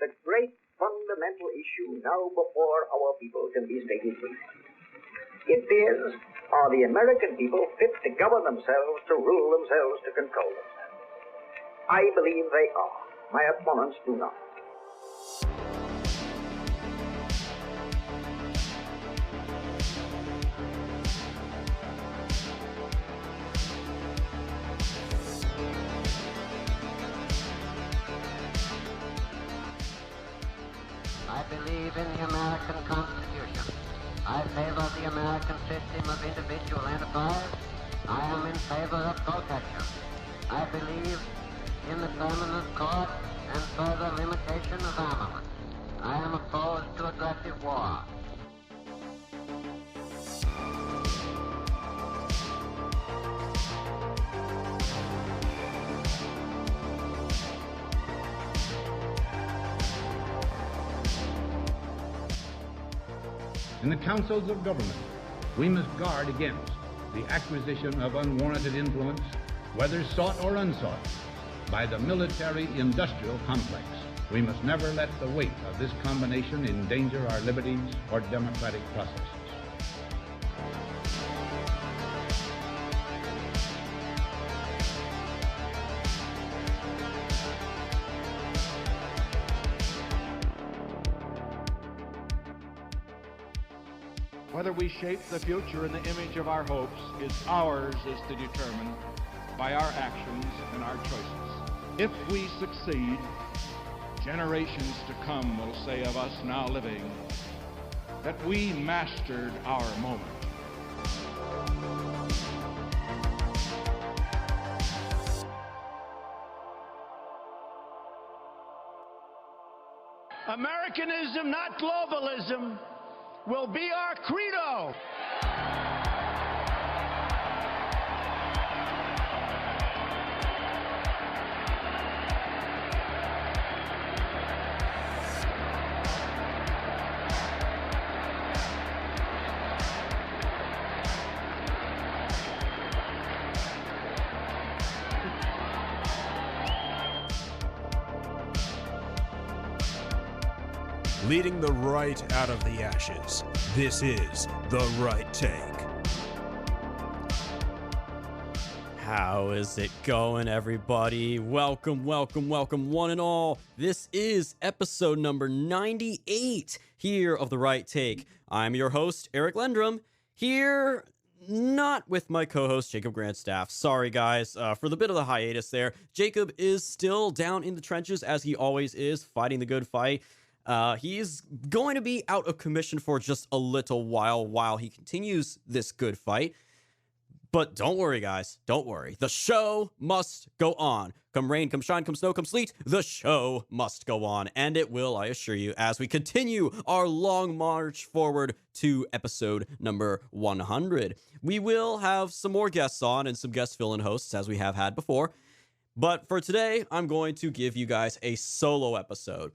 the great fundamental issue now before our people can be stated briefly. It is, are the American people fit to govern themselves, to rule themselves, to control themselves? I believe they are. My opponents do not. I believe in the American Constitution. I favor the American system of individual enterprise. I am in favor of protection. I believe in the permanent court and further limitation of armament. I am opposed to aggressive war. In the councils of government, we must guard against the acquisition of unwarranted influence, whether sought or unsought, by the military-industrial complex. We must never let the weight of this combination endanger our liberties or democratic processes. Whether we shape the future in the image of our hopes is ours is to determine by our actions and our choices. If we succeed, generations to come will say of us now living that we mastered our moment. Americanism, not globalism, will be our credo. Leading the right out of the ashes, this is The Right Take. How is it going, everybody? Welcome, welcome, welcome, one and all. This is episode number 98 here of The Right Take. I'm your host, Eric Lendrum, here not with my co-host, Jacob Grandstaff. Sorry, guys, for the bit of the hiatus there. Jacob is still down in the trenches, as he always is, fighting the good fight. He's going to be out of commission for just a little while he continues this good fight. But don't worry, guys. Don't worry. The show must go on. Come rain, come shine, come snow, come sleet. The show must go on. And it will, I assure you, as we continue our long march forward to episode number 100. We will have some more guests on and some guest fill-in hosts, as we have had before. But for today, I'm going to give you guys a solo episode.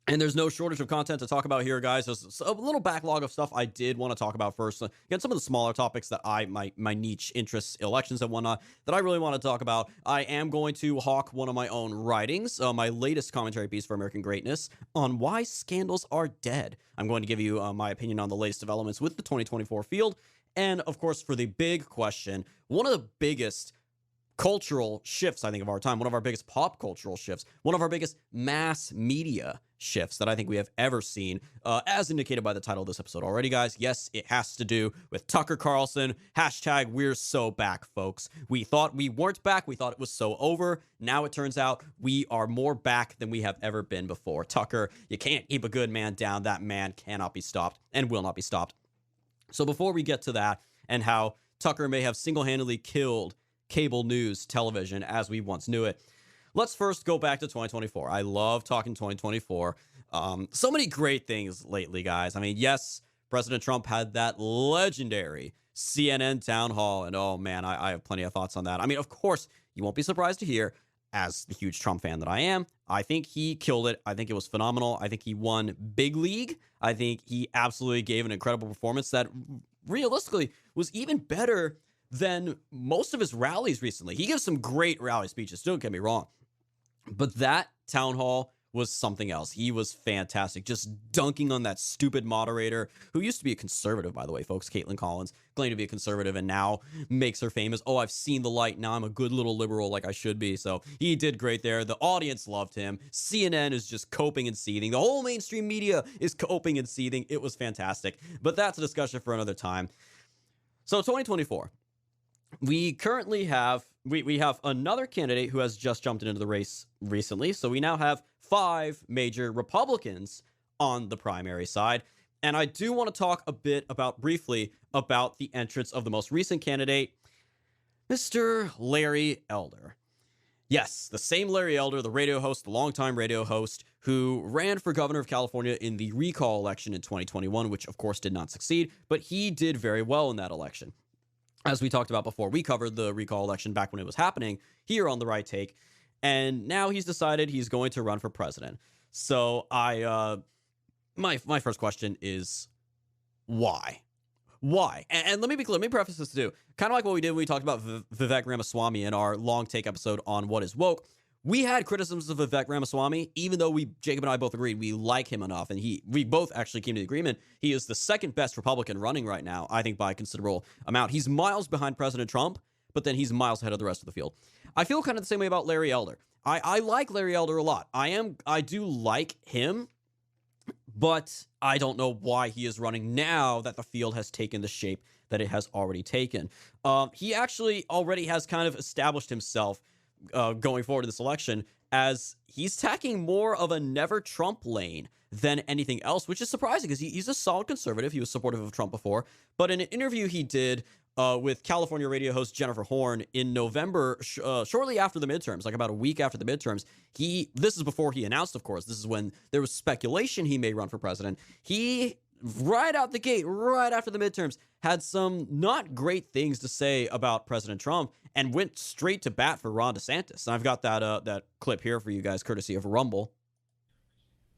And there's no shortage of content to talk about here, guys. There's a little backlog of stuff I did want to talk about first. Again, some of the smaller topics that my niche interests, elections and whatnot, that I really want to talk about. I am going to hawk one of my own writings, my latest commentary piece for American Greatness, on why scandals are dead. I'm going to give you my opinion on the latest developments with the 2024 field. And, of course, for the big question, one of the biggest cultural shifts, I think, of our time, one of our biggest pop cultural shifts, one of our biggest mass media shifts that I think we have ever seen, as indicated by the title of this episode already, guys. Yes, it has to do with Tucker Carlson. Hashtag we're so back, folks. We thought we weren't back. We thought it was so over. Now it turns out we are more back than we have ever been before. Tucker, you can't keep a good man down. That man cannot be stopped and will not be stopped. So before we get to that and how Tucker may have single-handedly killed cable news television as we once knew it, let's first go back to 2024. I love talking 2024. So many great things lately, guys. I mean, yes, President Trump had that legendary CNN town hall, and oh man, I have plenty of thoughts on that. I mean, of course, you won't be surprised to hear, as the huge Trump fan that I am, I think he killed it. I think it was phenomenal. I think he won big league. I think he absolutely gave an incredible performance that realistically was even better than most of his rallies recently. He gives some great rally speeches, don't get me wrong. But that town hall was something else. He was fantastic, just dunking on that stupid moderator who used to be a conservative, by the way, folks. Caitlin Collins claimed to be a conservative and now makes her famous. Oh, I've seen the light. Now I'm a good little liberal like I should be. So he did great there. The audience loved him. CNN is just coping and seething. The whole mainstream media is coping and seething. It was fantastic. But that's a discussion for another time. So 2024. We currently have we have another candidate who has just jumped into the race recently. So we now have 5 major Republicans on the primary side. And I do want to talk a bit briefly about the entrance of the most recent candidate, Mr. Larry Elder. Yes, the same Larry Elder, the radio host, the longtime radio host, who ran for governor of California in the recall election in 2021, which of course did not succeed, but he did very well in that election. As we talked about before, we covered the recall election back when it was happening here on The Right Take, and now he's decided he's going to run for president. So my first question is, why? Why? And let me be clear, let me preface this too. Kind of like what we did when we talked about Vivek Ramaswamy in our long take episode on What is Woke. We had criticisms of Vivek Ramaswamy, even though Jacob and I both agreed we like him enough, and we both actually came to the agreement. He is the second best Republican running right now, I think, by a considerable amount. He's miles behind President Trump, but then he's miles ahead of the rest of the field. I feel kind of the same way about Larry Elder. I like Larry Elder a lot. I do like him, but I don't know why he is running now that the field has taken the shape that it has already taken. He actually already has kind of established himself going forward in this election as he's tacking more of a never Trump lane than anything else, which is surprising because he's a solid conservative. He was supportive of Trump before, but in an interview he did with California radio host Jennifer Horn in November, shortly after the midterms, like about a week after the midterms, this is before he announced, of course, this is when there was speculation he may run for president. He, right out the gate, right after the midterms, had some not great things to say about President Trump and went straight to bat for Ron DeSantis. And I've got that clip here for you guys, courtesy of Rumble.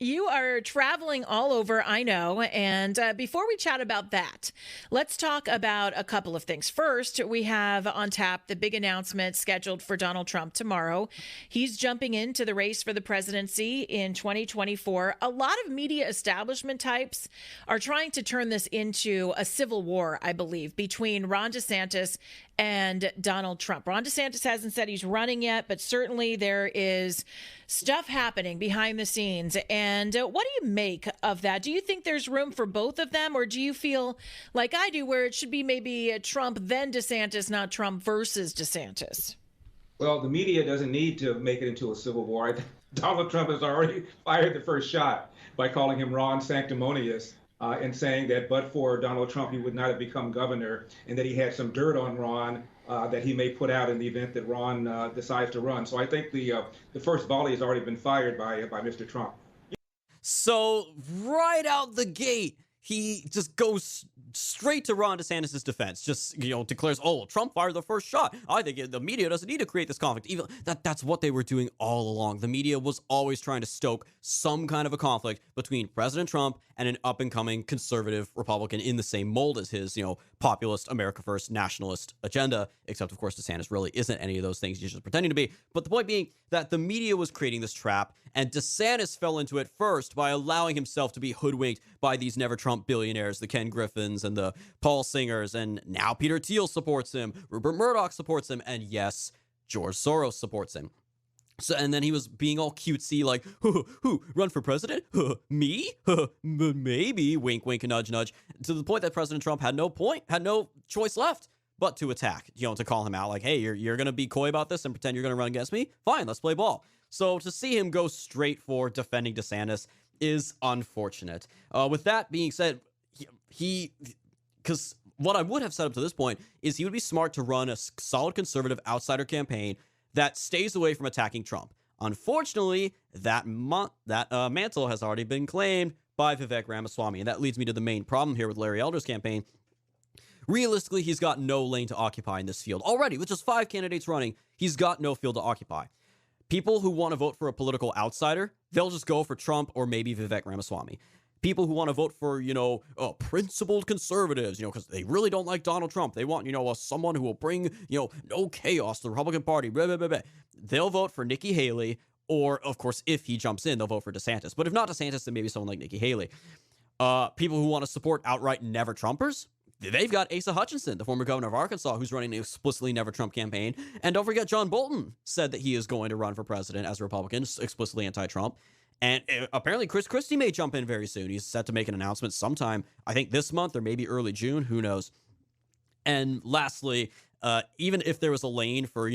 You are traveling all over, I know. And before we chat about that, let's talk about a couple of things. First, we have on tap the big announcement scheduled for Donald Trump tomorrow. He's jumping into the race for the presidency in 2024. A lot of media establishment types are trying to turn this into a civil war, I believe, between Ron DeSantis and Donald Trump. Ron DeSantis hasn't said he's running yet, but certainly there is stuff happening behind the scenes. And what do you make of that? Do you think there's room for both of them, or do you feel like I do, where it should be maybe Trump then DeSantis, not Trump versus DeSantis? Well, the media doesn't need to make it into a civil war. I think Donald Trump has already fired the first shot by calling him Ron Sanctimonious. And saying that but for Donald Trump, he would not have become governor, and that he had some dirt on Ron that he may put out in the event that Ron decides to run. So I think the first volley has already been fired by Mr. Trump. So right out the gate, he just goes straight to Ron DeSantis' defense, just, declares, oh, Trump fired the first shot. I think the media doesn't need to create this conflict. Even that's what they were doing all along. The media was always trying to stoke some kind of a conflict between President Trump and an up-and-coming conservative Republican in the same mold as his, populist, America First, nationalist agenda, except, of course, DeSantis really isn't any of those things. He's just pretending to be. But the point being that the media was creating this trap, and DeSantis fell into it first by allowing himself to be hoodwinked by these never Trump billionaires, the Ken Griffins and the Paul Singers, and now Peter Thiel supports him, Rupert Murdoch supports him, and yes, George Soros supports him. So, and then he was being all cutesy, like, who, run for president? Me? Maybe, wink, wink, nudge, nudge, to the point that President Trump had no choice left but to attack, to call him out, like, hey, you're going to be coy about this and pretend you're going to run against me? Fine, let's play ball. So to see him go straight for defending DeSantis is unfortunate. With that being said, because what I would have set up to this point is he would be smart to run a solid conservative outsider campaign that stays away from attacking Trump. Unfortunately, that mantle has already been claimed by Vivek Ramaswamy, and that leads me to the main problem here with Larry Elder's campaign. Realistically, he's got no lane to occupy in this field. Already, with just 5 candidates running, he's got no field to occupy. People who want to vote for a political outsider, they'll just go for Trump or maybe Vivek Ramaswamy. People who want to vote for, principled conservatives, because they really don't like Donald Trump. They want, someone who will bring, no chaos to the Republican Party. Blah, blah, blah, blah. They'll vote for Nikki Haley Or, of course, if he jumps in, they'll vote for DeSantis. But if not DeSantis, then maybe someone like Nikki Haley. People who want to support outright never Trumpers, they've got Asa Hutchinson, the former governor of Arkansas, who's running an explicitly never Trump campaign. And don't forget, John Bolton said that he is going to run for president as a Republican, explicitly anti-Trump. And apparently Chris Christie may jump in very soon. He's set to make an announcement sometime, I think this month or maybe early June, who knows. And lastly, even if there was a lane for,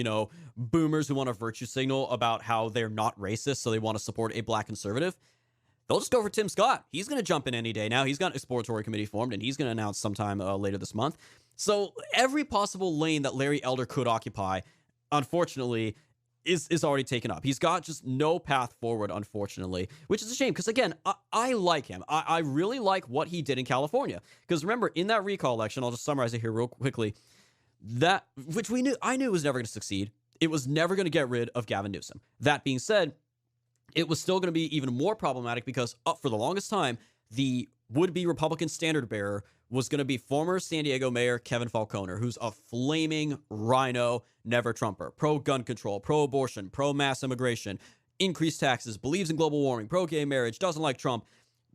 boomers who want to virtue signal about how they're not racist, so they want to support a black conservative, they'll just go for Tim Scott. He's going to jump in any day now. He's got an exploratory committee formed, and he's going to announce sometime later this month. So every possible lane that Larry Elder could occupy, unfortunately, is already taken up. He's got just no path forward, unfortunately, which is a shame because, again, I like him. I really like what he did in California. Because remember, in that recall election, I'll just summarize it here real quickly, which I knew was never going to succeed. It was never going to get rid of Gavin Newsom. That being said, it was still going to be even more problematic because for the longest time, the would-be Republican standard bearer was going to be former San Diego Mayor Kevin Falconer, who's a flaming rhino, never Trumper, pro-gun control, pro-abortion, pro-mass immigration, increased taxes, believes in global warming, pro-gay marriage, doesn't like Trump.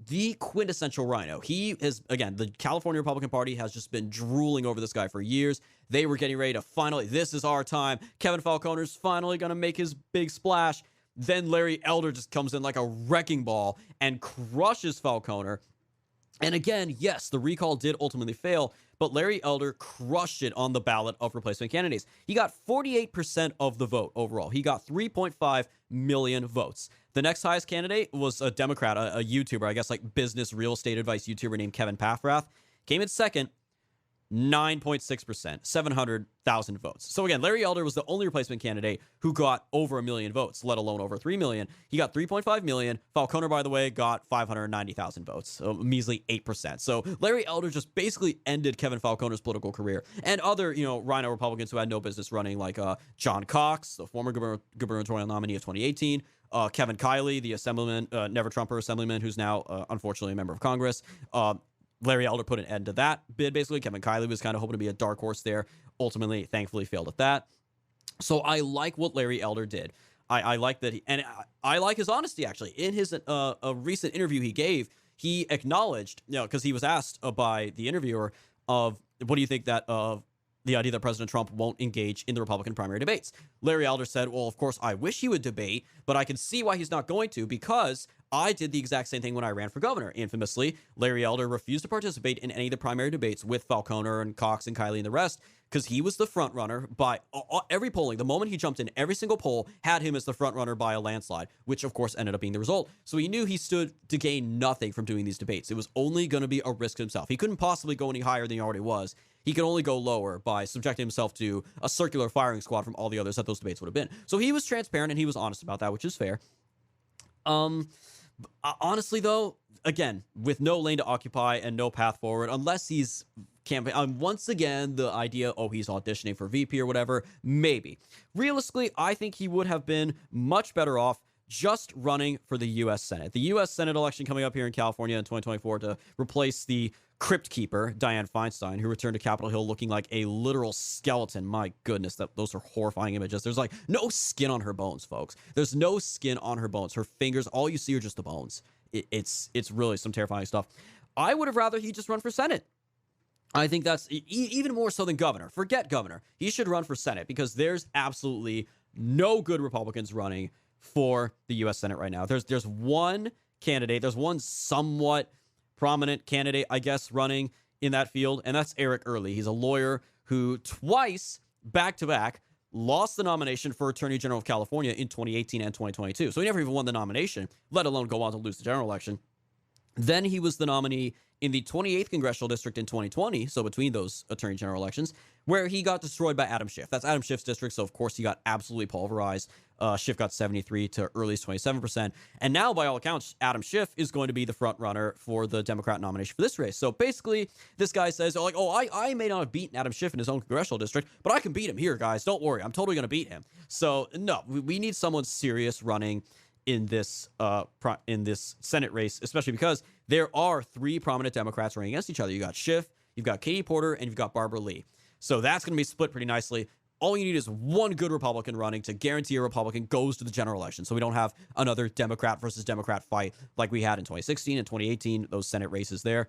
The quintessential rhino. He is, again, the California Republican Party has just been drooling over this guy for years. They were getting ready to finally, this is our time. Kevin Falconer's finally going to make his big splash. Then Larry Elder just comes in like a wrecking ball and crushes Falconer. And again, yes, the recall did ultimately fail, but Larry Elder crushed it on the ballot of replacement candidates. He got 48% of the vote overall. He got 3.5 million votes. The next highest candidate was a Democrat, a YouTuber, I guess like business real estate advice YouTuber named Kevin Paffrath. Came in second, 9.6%, 700,000 votes. So again, Larry Elder was the only replacement candidate who got over 1 million votes, let alone over 3 million. He got 3.5 million. Falconer, by the way, got 590,000 votes, so a measly 8%. So Larry Elder just basically ended Kevin Falconer's political career. And other, rhino Republicans who had no business running, like John Cox, the former gubernatorial nominee of 2018, Kevin Kiley, the assemblyman, never Trumper assemblyman, who's now unfortunately a member of Congress. Larry Elder put an end to that bid, basically. Kevin Kiley was kind of hoping to be a dark horse there. Ultimately, thankfully, failed at that. So I like what Larry Elder did. I like that, and I like his honesty, actually. In his a recent interview he gave, he acknowledged, because he was asked by the interviewer of, what do you think that the idea that President Trump won't engage in the Republican primary debates? Larry Elder said, well, of course, I wish he would debate, but I can see why he's not going to, because I did the exact same thing when I ran for governor. Infamously, Larry Elder refused to participate in any of the primary debates with Falconer and Cox and Kiley and the rest because he was the front runner by every polling. The moment he jumped in, every single poll had him as the front runner by a landslide, which of course ended up being the result. So he knew he stood to gain nothing from doing these debates. It was only going to be a risk to himself. He couldn't possibly go any higher than he already was. He could only go lower by subjecting himself to a circular firing squad from all the others that those debates would have been. So he was transparent and he was honest about that, which is fair. Honestly, though, again, with no lane to occupy and no path forward, unless he's campaign, once again, the idea, he's auditioning for VP or whatever, maybe. Realistically, I think he would have been much better off just running for the U.S. Senate. The U.S. Senate election coming up here in California in 2024 to replace the crypt keeper, Dianne Feinstein, who returned to Capitol Hill looking like a literal skeleton. My goodness, those are horrifying images. There's like no skin on her bones, folks. There's no skin on her bones. Her fingers, all you see are just the bones. It's really some terrifying stuff. I would have rather he just run for Senate. I think that's even more so than governor. Forget governor. He should run for Senate because there's absolutely no good Republicans running for the U.S. Senate right now. There's one candidate. There's one somewhat prominent candidate, I guess, running in that field, and that's Eric Early. He's a lawyer who twice, back-to-back, lost the nomination for Attorney General of California in 2018 and 2022. So he never even won the nomination, let alone go on to lose the general election. Then he was the nominee in the 28th Congressional District in 2020, so between those Attorney General elections, where he got destroyed by Adam Schiff. That's Adam Schiff's district, so of course he got absolutely pulverized. Schiff got 73 to Early's 27%. And now, by all accounts, Adam Schiff is going to be the front runner for the Democrat nomination for this race. So basically, this guy says, I may not have beaten Adam Schiff in his own congressional district, but I can beat him here, guys. Don't worry. I'm totally going to beat him. So, no, we need someone serious running in this Senate race, especially because there are three prominent Democrats running against each other. You got Schiff, you've got Katie Porter, and you've got Barbara Lee. So that's going to be split pretty nicely. all you need is one good Republican running to guarantee a Republican goes to the general election. So we don't have another Democrat versus Democrat fight like we had in 2016 and 2018, those Senate races there.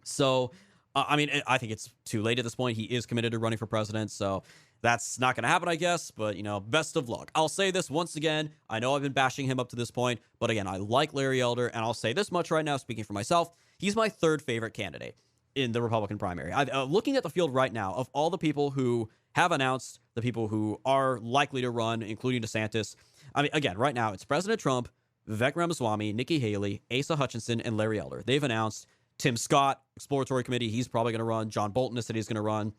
So, I mean, I think it's too late at this point. He is committed to running for president, so that's not going to happen, I guess. But, best of luck. I'll say this once again. I know I've been bashing him up to this point, but again, I like Larry Elder, and I'll say this much right now, speaking for myself. He's my third favorite candidate in the Republican primary. Looking at the field right now, of all the people who have announced, the people who are likely to run, including DeSantis, I mean, again, right now, it's President Trump, Vivek Ramaswamy, Nikki Haley, Asa Hutchinson, and Larry Elder. They've announced. Tim Scott, Exploratory Committee, he's probably going to run. John Bolton has said he's going to run.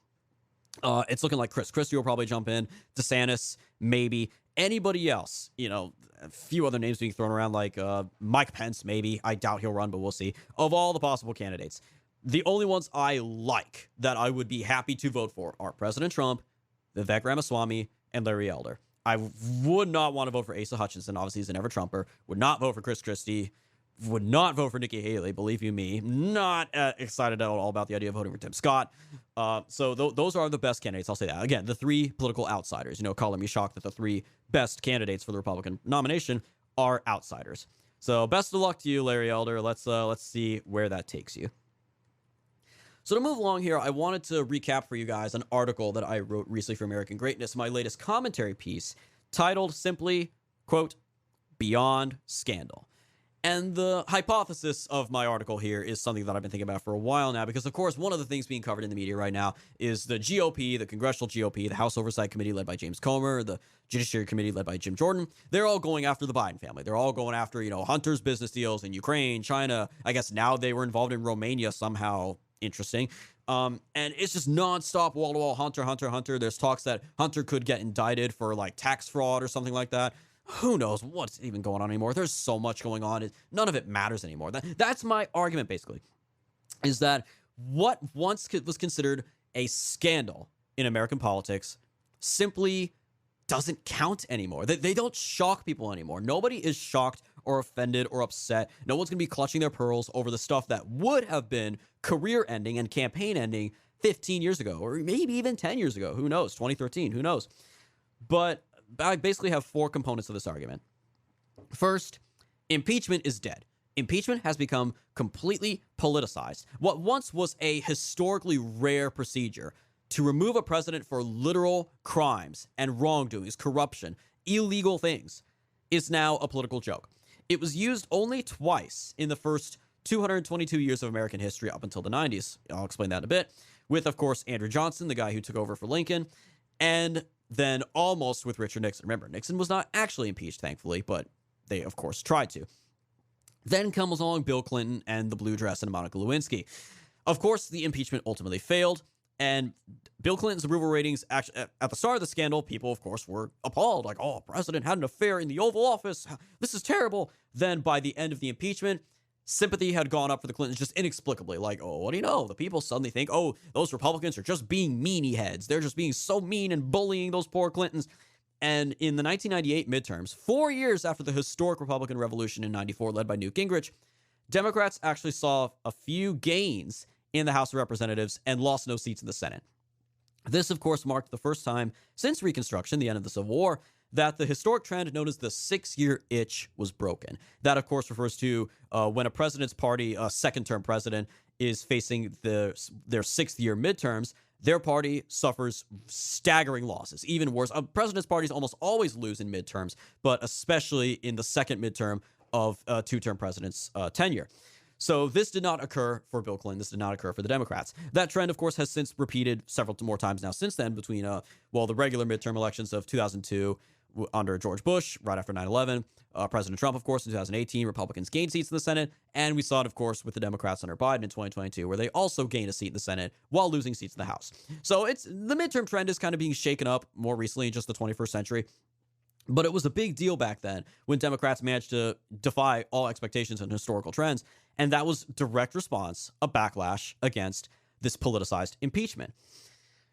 It's looking like Chris Christie will probably jump in. DeSantis, maybe. Anybody else, a few other names being thrown around, like Mike Pence, maybe. I doubt he'll run, but we'll see. Of all the possible candidates, the only ones I like that I would be happy to vote for are President Trump, Vivek Ramaswamy, and Larry Elder. I would not want to vote for Asa Hutchinson. Obviously, he's a never-Trumper. Would not vote for Chris Christie. Would not vote for Nikki Haley, believe you me. Not excited at all about the idea of voting for Tim Scott. So those are the best candidates, I'll say that. Again, the three political outsiders. Calling me shocked that the three best candidates for the Republican nomination are outsiders. So best of luck to you, Larry Elder. Let's see where that takes you. So to move along here, I wanted to recap for you guys an article that I wrote recently for American Greatness, my latest commentary piece, titled simply, quote, Beyond Scandal. And the hypothesis of my article here is something that I've been thinking about for a while now, because, of course, one of the things being covered in the media right now is the GOP, the Congressional GOP, the House Oversight Committee led by James Comer, the Judiciary Committee led by Jim Jordan. They're all going after the Biden family. They're all going after, Hunter's business deals in Ukraine, China. I guess now they were involved in Romania somehow. Interesting. And it's just nonstop, wall-to-wall, Hunter. There's talks that Hunter could get indicted for, tax fraud or something like that. Who knows what's even going on anymore? There's so much going on. None of it matters anymore. That's my argument, basically, is that what once was considered a scandal in American politics simply doesn't count anymore. They don't shock people anymore. Nobody is shocked or offended or upset. No one's going to be clutching their pearls over the stuff that would have been career-ending and campaign-ending 15 years ago, or maybe even 10 years ago. Who knows? 2013, who knows? But I basically have four components of this argument. First, impeachment is dead. Impeachment has become completely politicized. What once was a historically rare procedure to remove a president for literal crimes and wrongdoings, corruption, illegal things, is now a political joke. It was used only twice in the first 222 years of American history up until the 90s. I'll explain that in a bit. With, of course, Andrew Johnson, the guy who took over for Lincoln, and then almost with Richard Nixon. Remember, Nixon was not actually impeached, thankfully, but they, of course, tried to. Then comes along Bill Clinton and the blue dress and Monica Lewinsky. Of course, the impeachment ultimately failed, and Bill Clinton's approval ratings, actually, at the start of the scandal, people, of course, were appalled, like, oh, president had an affair in the Oval Office. This is terrible. Then by the end of the impeachment, sympathy had gone up for the Clintons just inexplicably. Like, oh, what do you know? The people suddenly think, oh, those Republicans are just being meanie heads. They're just being so mean and bullying those poor Clintons. And in the 1998 midterms, 4 years after the historic Republican Revolution in 94 led by Newt Gingrich, Democrats actually saw a few gains in the House of Representatives and lost no seats in the Senate. This, of course, marked the first time since Reconstruction, the end of the Civil War, that the historic trend known as the 6-year itch was broken. That, of course, refers to when a president's party, a second-term president, is facing their 6th-year midterms, their party suffers staggering losses, even worse. President's parties almost always lose in midterms, but especially in the second midterm of a two-term president's tenure. So this did not occur for Bill Clinton. This did not occur for the Democrats. That trend, of course, has since repeated several more times now since then between, the regular midterm elections of 2002 under George Bush, right after 9/11. President Trump, of course, in 2018, Republicans gained seats in the Senate. And we saw it, of course, with the Democrats under Biden in 2022, where they also gained a seat in the Senate while losing seats in the House. So the midterm trend is kind of being shaken up more recently in just the 21st century. But it was a big deal back then when Democrats managed to defy all expectations and historical trends. And that was direct response, a backlash against this politicized impeachment.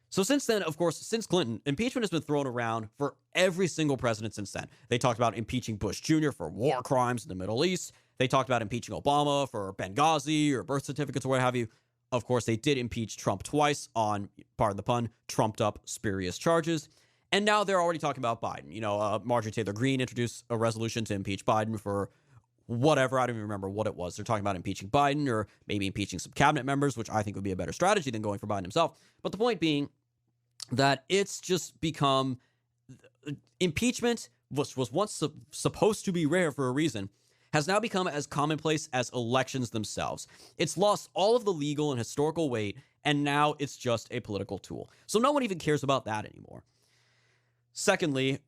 So since then, of course, since Clinton, impeachment has been thrown around for every single president since then. They talked about impeaching Bush Jr. for war crimes in the Middle East. They talked about impeaching Obama for Benghazi or birth certificates or what have you. Of course, they did impeach Trump twice on, pardon the pun, trumped up spurious charges. And now they're already talking about Biden. Marjorie Taylor Greene introduced a resolution to impeach Biden for whatever. I don't even remember what it was. They're talking about impeaching Biden or maybe impeaching some cabinet members, which I think would be a better strategy than going for Biden himself. But the point being that it's just become impeachment, which was once supposed to be rare for a reason, has now become as commonplace as elections themselves. It's lost all of the legal and historical weight, and now it's just a political tool. So no one even cares about that anymore. Secondly,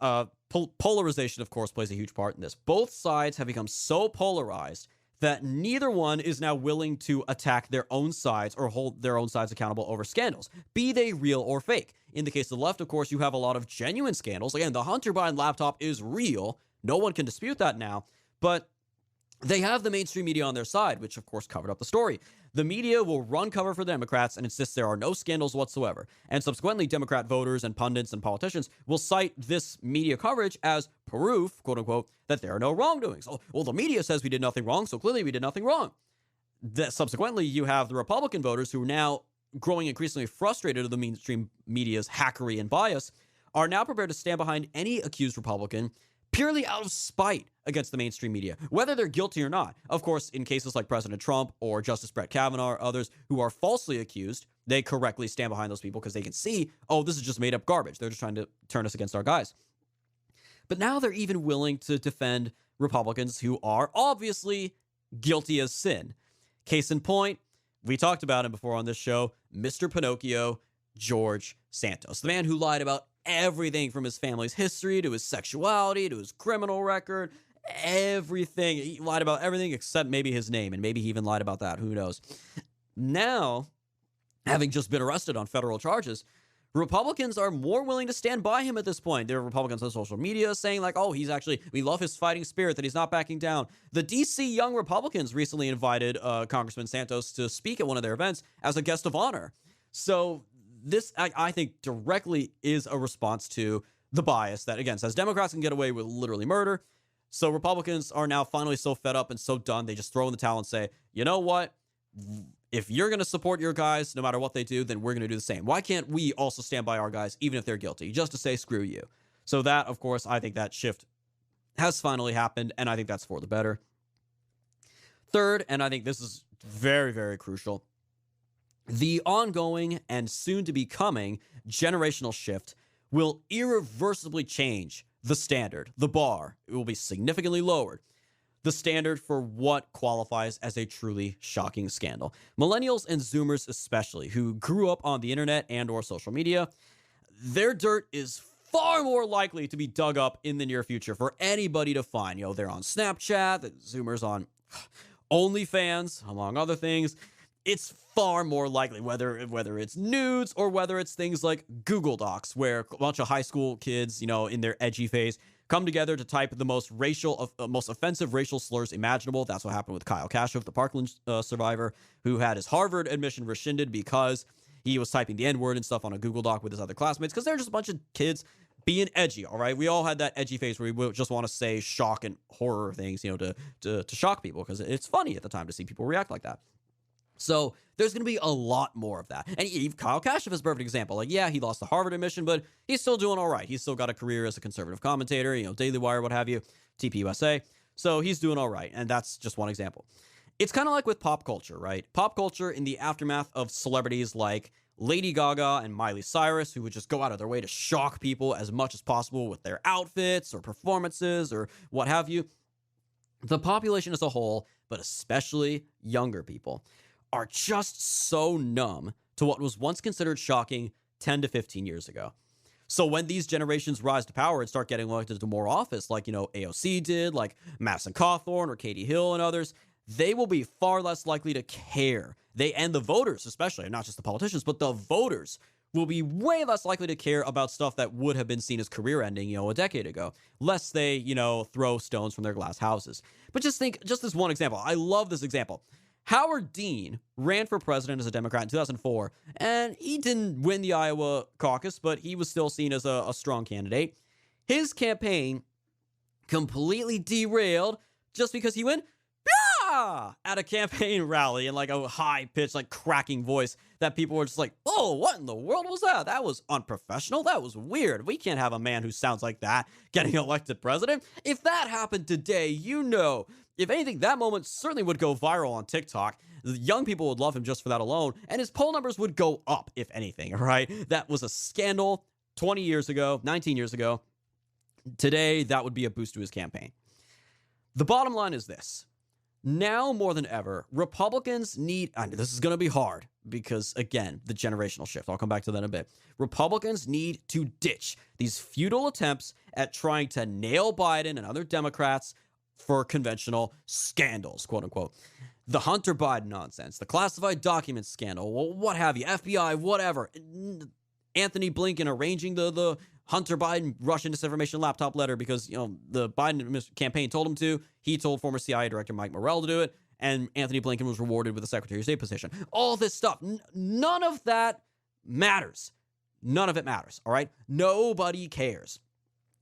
polarization, of course, plays a huge part in this. Both sides have become so polarized that neither one is now willing to attack their own sides or hold their own sides accountable over scandals, be they real or fake. In the case of the left, of course, you have a lot of genuine scandals. Again, the Hunter Biden laptop is real. No one can dispute that now. But they have the mainstream media on their side, which, of course, covered up the story. The media will run cover for Democrats and insist there are no scandals whatsoever. And subsequently, Democrat voters and pundits and politicians will cite this media coverage as proof, quote unquote, that there are no wrongdoings. Oh, well, the media says we did nothing wrong, so clearly we did nothing wrong. Subsequently, you have the Republican voters who are now growing increasingly frustrated with the mainstream media's hackery and bias, are now prepared to stand behind any accused Republican purely out of spite against the mainstream media, whether they're guilty or not. Of course, in cases like President Trump or Justice Brett Kavanaugh or others who are falsely accused, they correctly stand behind those people because they can see, oh, this is just made up garbage. They're just trying to turn us against our guys. But now they're even willing to defend Republicans who are obviously guilty as sin. Case in point, we talked about him before on this show, Mr. Pinocchio, George Santos, the man who lied about everything from his family's history to his sexuality to his criminal record, everything. He lied about everything except maybe his name, and maybe he even lied about that. Who knows? Now, having just been arrested on federal charges, Republicans are more willing to stand by him at this point. There are Republicans on social media saying like, oh, we love his fighting spirit, that he's not backing down. The DC Young Republicans recently invited Congressman Santos to speak at one of their events as a guest of honor. So this, I think, directly is a response to the bias that, again, says Democrats can get away with literally murder. So Republicans are now finally so fed up and so done, they just throw in the towel and say, you know what? If you're going to support your guys, no matter what they do, then we're going to do the same. Why can't we also stand by our guys, even if they're guilty, just to say, screw you? So that, of course, I think that shift has finally happened, and I think that's for the better. Third, and I think this is very, very crucial, the ongoing and soon to be coming generational shift will irreversibly change the standard, the bar. It will be significantly lowered. The standard for what qualifies as a truly shocking scandal. Millennials and Zoomers especially, who grew up on the internet and or social media, their dirt is far more likely to be dug up in the near future for anybody to find. They're on Snapchat, the Zoomers on OnlyFans, among other things. It's far more likely, whether it's nudes or whether it's things like Google Docs, where a bunch of high school kids, in their edgy phase, come together to type the most offensive racial slurs imaginable. That's what happened with Kyle Kashuv, the Parkland survivor, who had his Harvard admission rescinded because he was typing the N-word and stuff on a Google Doc with his other classmates, because they're just a bunch of kids being edgy, all right? We all had that edgy phase where we just want to say shock and horror things, to shock people, because it's funny at the time to see people react like that. So there's going to be a lot more of that. And Kyle Kashuv is a perfect example. Like, yeah, he lost the Harvard admission, but he's still doing all right. He's still got a career as a conservative commentator, Daily Wire, what have you, TPUSA. So he's doing all right. And that's just one example. It's kind of like with pop culture, right? Pop culture in the aftermath of celebrities like Lady Gaga and Miley Cyrus, who would just go out of their way to shock people as much as possible with their outfits or performances or what have you. The population as a whole, but especially younger people, are just so numb to what was once considered shocking 10 to 15 years ago. So when these generations rise to power and start getting elected to more office, like, AOC did, like Madison Cawthorn or Katie Hill and others, they will be far less likely to care. They and the voters, especially, not just the politicians, but the voters will be way less likely to care about stuff that would have been seen as career-ending, a decade ago, lest they, throw stones from their glass houses. But just think, just this one example. I love this example. Howard Dean ran for president as a Democrat in 2004, and he didn't win the Iowa caucus, but he was still seen as a strong candidate. His campaign completely derailed just because he went, yeah, at a campaign rally in like a high pitched, like cracking voice that people were just like, oh, what in the world was that? That was unprofessional. That was weird. We can't have a man who sounds like that getting elected president. If that happened today, if anything, that moment certainly would go viral on TikTok. The young people would love him just for that alone, and his poll numbers would go up, if anything, all right? That was a scandal 20 years ago, 19 years ago. Today, that would be a boost to his campaign. The bottom line is this. Now more than ever, Republicans need, and this is going to be hard because, again, the generational shift. I'll come back to that in a bit. Republicans need to ditch these futile attempts at trying to nail Biden and other Democrats for conventional scandals, quote unquote. The Hunter Biden nonsense, the classified documents scandal, what have you, FBI, whatever. Anthony Blinken arranging the Hunter Biden Russian disinformation laptop letter because, the Biden campaign told him to. He told former CIA Director Mike Morrell to do it, and Anthony Blinken was rewarded with a Secretary of State position. All this stuff, none of that matters. None of it matters, all right? Nobody cares.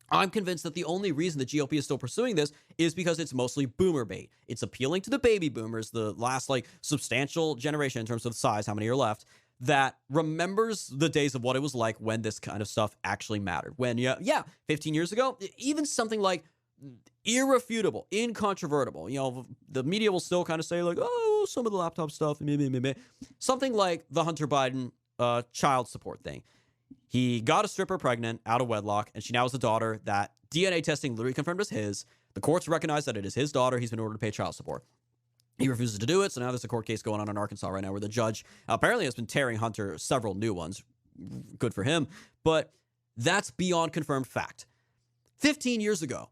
I'm convinced that the only reason the GOP is still pursuing this is because it's mostly boomer bait. It's appealing to the baby boomers, the last, substantial generation in terms of size, how many are left, that remembers the days of what it was like when this kind of stuff actually mattered. When, 15 years ago, even something like irrefutable, incontrovertible, the media will still kind of say some of the laptop stuff, something like the Hunter Biden child support thing. He got a stripper pregnant out of wedlock, and she now has a daughter that DNA testing literally confirmed as his. The courts recognize that it is his daughter. He's been ordered to pay child support. He refuses to do it, so now there's a court case going on in Arkansas right now where the judge apparently has been tearing Hunter several new ones. Good for him. But that's beyond confirmed fact. 15 years ago,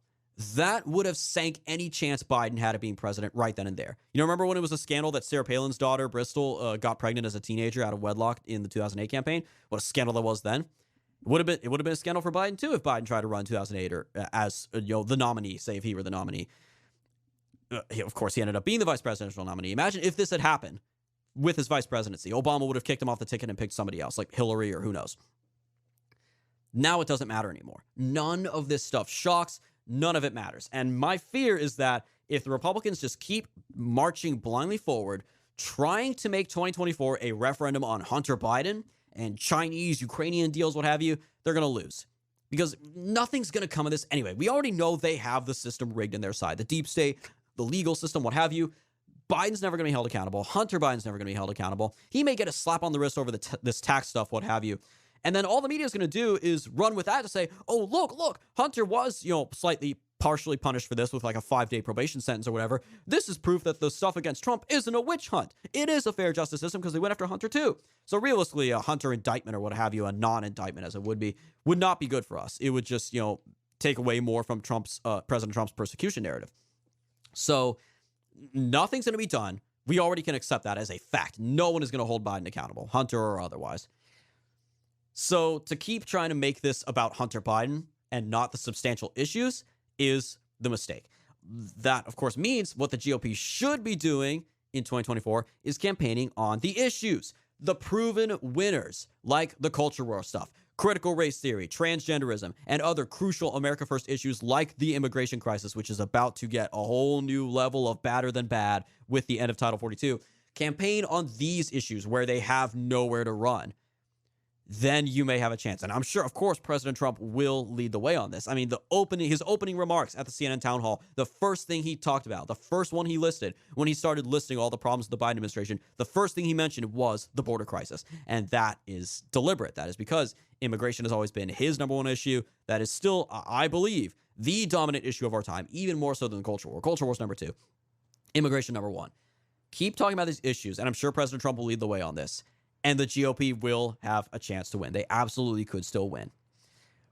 that would have sank any chance Biden had of being president right then and there. Remember when it was a scandal that Sarah Palin's daughter, Bristol, got pregnant as a teenager out of wedlock in the 2008 campaign? What a scandal that was then. It would have been a scandal for Biden, too, if Biden tried to run 2008 or as the nominee, say if he were the nominee. Of course, he ended up being the vice presidential nominee. Imagine if this had happened with his vice presidency. Obama would have kicked him off the ticket and picked somebody else, like Hillary or who knows. Now it doesn't matter anymore. None of this stuff shocks. None of it matters. And my fear is that if the Republicans just keep marching blindly forward, trying to make 2024 a referendum on Hunter Biden and Chinese, Ukrainian deals, what have you, they're going to lose. Because nothing's going to come of this anyway. We already know they have the system rigged in their side. The deep state, the legal system, what have you. Biden's never going to be held accountable. Hunter Biden's never going to be held accountable. He may get a slap on the wrist over this tax stuff, what have you. And then all the media is going to do is run with that to say, oh, look, Hunter was, slightly partially punished for this with like a 5-day probation sentence or whatever. This is proof that the stuff against Trump isn't a witch hunt. It is a fair justice system because they went after Hunter too. So realistically, a Hunter indictment or what have you, a non-indictment as it would not be good for us. It would just, take away more from President Trump's persecution narrative. So nothing's going to be done. We already can accept that as a fact. No one is going to hold Biden accountable, Hunter or otherwise. So to keep trying to make this about Hunter Biden and not the substantial issues is the mistake. That, of course, means what the GOP should be doing in 2024 is campaigning on the issues, the proven winners, like the culture war stuff, critical race theory, transgenderism, and other crucial America First issues like the immigration crisis, which is about to get a whole new level of badder than bad with the end of Title 42. Campaign on these issues where they have nowhere to run. Then you may have a chance. And I'm sure, of course, President Trump will lead the way on this. I mean, his opening remarks at the CNN town hall, the first thing he talked about, the first one he listed when he started listing all the problems of the Biden administration, the first thing he mentioned was the border crisis. And that is deliberate. That is because immigration has always been his number one issue. That is still, I believe, the dominant issue of our time, even more so than the culture war. Culture war is number 2. Immigration number 1. Keep talking about these issues, and I'm sure President Trump will lead the way on this. And the GOP will have a chance to win. They absolutely could still win.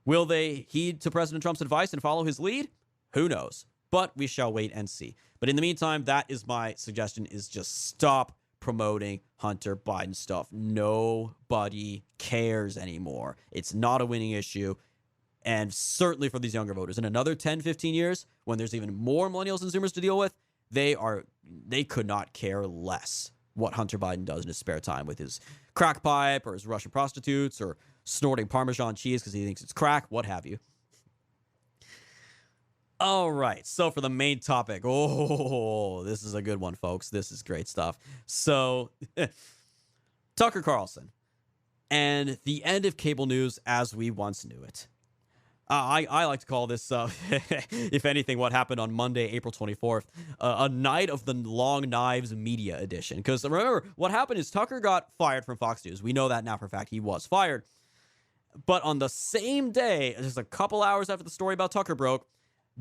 Will they heed to President Trump's advice and follow his lead? Who knows? But we shall wait and see. But in the meantime, that is my suggestion, is just stop promoting Hunter Biden stuff. Nobody cares anymore. It's not a winning issue. And certainly for these younger voters. In another 10, 15 years, when there's even more millennials and Zoomers to deal with, they could not care less what Hunter Biden does in his spare time with his crack pipe or his Russian prostitutes or snorting Parmesan cheese because he thinks it's crack, what have you. All right, so for the main topic, this is a good one, folks. This is great stuff. So, Tucker Carlson and the end of cable news as we once knew it. I like to call this, if anything, what happened on Monday, April 24th, a night of the Long Knives Media Edition. Because remember, what happened is Tucker got fired from Fox News. We know that now for a fact. He was fired. But on the same day, just a couple hours after the story about Tucker broke,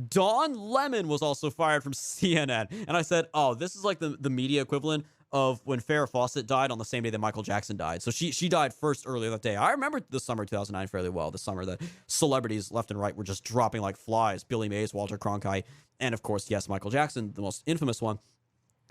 Don Lemon was also fired from CNN. And I said, oh, this is like the media equivalent of when Farrah Fawcett died on the same day that Michael Jackson died. So she died first earlier that day. I remember the summer 2009 fairly well. The summer that celebrities left and right were just dropping like flies. Billy Mays, Walter Cronkite, and of course, yes, Michael Jackson, the most infamous one.